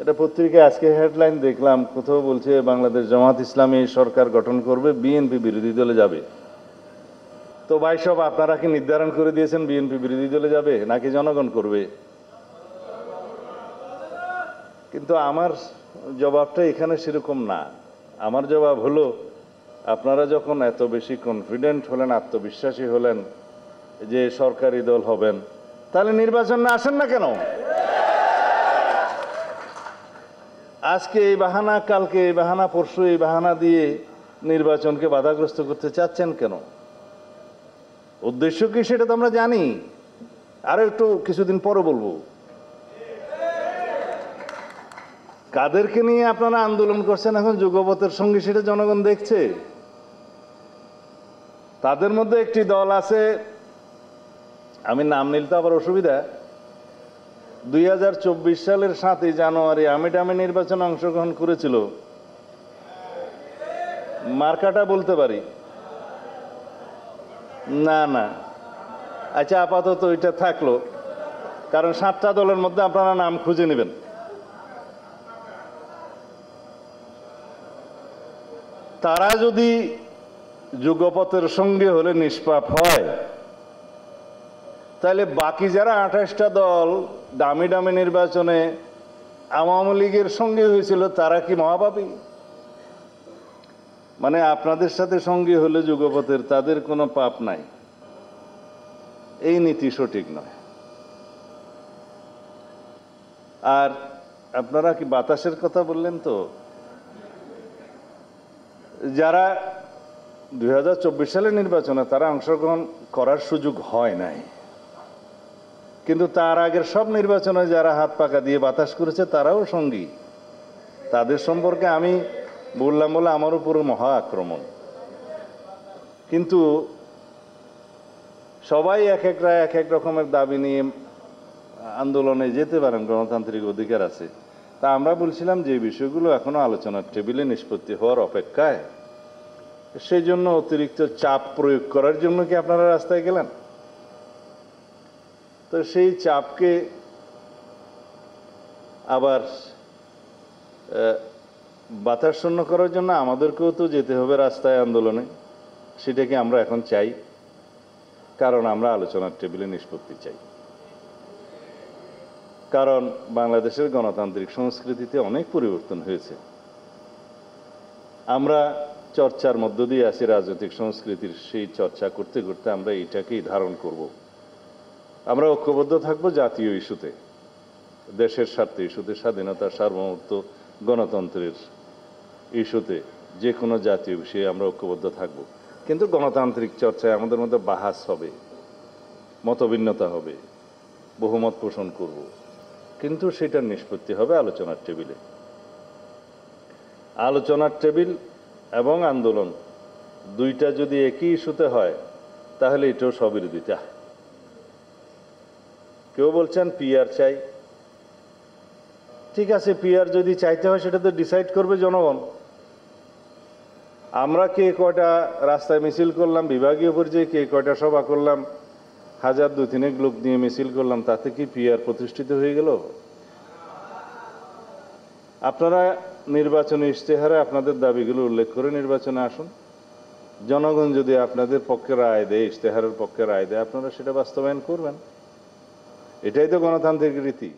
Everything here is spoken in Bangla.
এটা পত্রিকায় আজকে হেডলাইন দেখলাম, কোথাও বলছে বাংলাদেশ জামাত ইসলামী সরকার গঠন করবে, বিএনপি বিরোধী দলে যাবে। তো ভাই সব আপনারা কি নির্ধারণ করে দিয়েছেন বিএনপি বিরোধী দলে যাবে নাকি জনগণ করবে? কিন্তু আমার জবাবটা এখানে সেরকম না। আমার জবাব হলো, আপনারা যখন এত বেশি কনফিডেন্ট হলেন, আত্মবিশ্বাসী হলেন যে সরকারি দল হবেন, তাহলে নির্বাচনে আসেন না কেন? আজকে এই বাহানা, কালকে এই বাহানা, পরশু এই বাহানা দিয়ে নির্বাচনকে বাধাগ্রস্ত করতে চাচ্ছেন কেন? উদ্দেশ্য কি সেটা তো আমরা জানি, আরো একটু কিছুদিন পরে বলবো। কাদেরকে নিয়ে আপনারা আন্দোলন করছেন এখন যুগপথের সঙ্গে, সেটা জনগণ দেখছে। তাদের মধ্যে একটি দল আছে, আমি নাম নিলে তো আবার অসুবিধা, 2024 সালের 7ই জানুয়ারি আমিটামি নির্বাচনে অংশগ্রহণ করেছিল। মার্কাটা বলতে পারি না? না, আচ্ছা আপাতত এটা থাকলো, কারণ 7টা দলের মধ্যে আপনারা নাম খুঁজে নেবেন। তারা যদি যুগপথের সঙ্গে হলে নিষ্পাপ হয়, তাহলে বাকি যারা 28টা দল দামি দামি নির্বাচনে আওয়ামী লীগের সঙ্গে হয়েছিল, তারা কি মহাপাপী? মানে আপনাদের সাথে সঙ্গী হলে যুগপথের, তাদের কোনো পাপ নাই, এই নীতি সঠিক নয়। আর আপনারা কি বাতাসের কথা বললেন, তো যারা 2024 সালের নির্বাচনে তারা অংশগ্রহণ করার সুযোগ হয় নাই, কিন্তু তার আগের সব নির্বাচনে যারা হাত পাকা দিয়ে বাতাস করেছে তারাও সঙ্গী। তাদের সম্পর্কে আমি বললাম বলে আমার উপরে মহা আক্রমণ। কিন্তু সবাই এক এক রকমের দাবি নিয়ে আন্দোলনে যেতে পারেন, গণতান্ত্রিক অধিকার আছে। তা আমরা বলছিলাম যে বিষয়গুলো এখনো আলোচনার টেবিলে নিষ্পত্তি হওয়ার অপেক্ষায়, সেই জন্য অতিরিক্ত চাপ প্রয়োগ করার জন্য কি আপনারা রাস্তায় গেলেন? তো সেই চাপকে আবার বাতাস শূন্য করার জন্য আমাদেরকেও তো যেতে হবে রাস্তায় আন্দোলনে। সেটাকে আমরা এখন চাই, কারণ আমরা আলোচনার টেবিলে নিষ্পত্তি চাই। কারণ বাংলাদেশের গণতান্ত্রিক সংস্কৃতিতে অনেক পরিবর্তন হয়েছে। আমরা চর্চার মধ্য দিয়ে আছি রাজনৈতিক সংস্কৃতির, সেই চর্চা করতে করতে আমরা এটাকেই ধারণ করব। আমরা ঐক্যবদ্ধ থাকবো জাতীয় ইস্যুতে, দেশের স্বার্থে ইস্যুতে, স্বাধীনতা, সার্বভৌমত্ব, গণতন্ত্রের ইস্যুতে, যে কোনো জাতীয় বিষয়ে আমরা ঐক্যবদ্ধ থাকব। কিন্তু গণতান্ত্রিক চর্চায় আমাদের মধ্যে বাহাস হবে, মতভিন্নতা হবে, বহুমত পোষণ করব, কিন্তু সেটার নিষ্পত্তি হবে আলোচনার টেবিলে। আলোচনার টেবিল এবং আন্দোলন দুইটা যদি একই ইস্যুতে হয়, তাহলে এটাও স্ববিরোধিতা। কেউ বলছেন পিআর চাই, ঠিক আছে, পিআর যদি চাইতে হয় সেটা তো ডিসাইড করবে জনগণ। আমরা কে কয়টা রাস্তায় মিছিল করলাম, বিভাগীয় পর্যায়ে কে কয়টা সভা করলাম, 1000 2-3 লোক নিয়ে মিছিল করলাম, তাতে কি পিআর প্রতিষ্ঠিত হয়ে গেল? আপনারা নির্বাচনী ইশতেহারে আপনাদের দাবিগুলো উল্লেখ করে নির্বাচনে আসুন। জনগণ যদি আপনাদের পক্ষে রায় দেয়, ইশতেহারের পক্ষে রায় দেয়, আপনারা সেটা বাস্তবায়ন করবেন। এটাই তো গণতান্ত্রিক রীতি।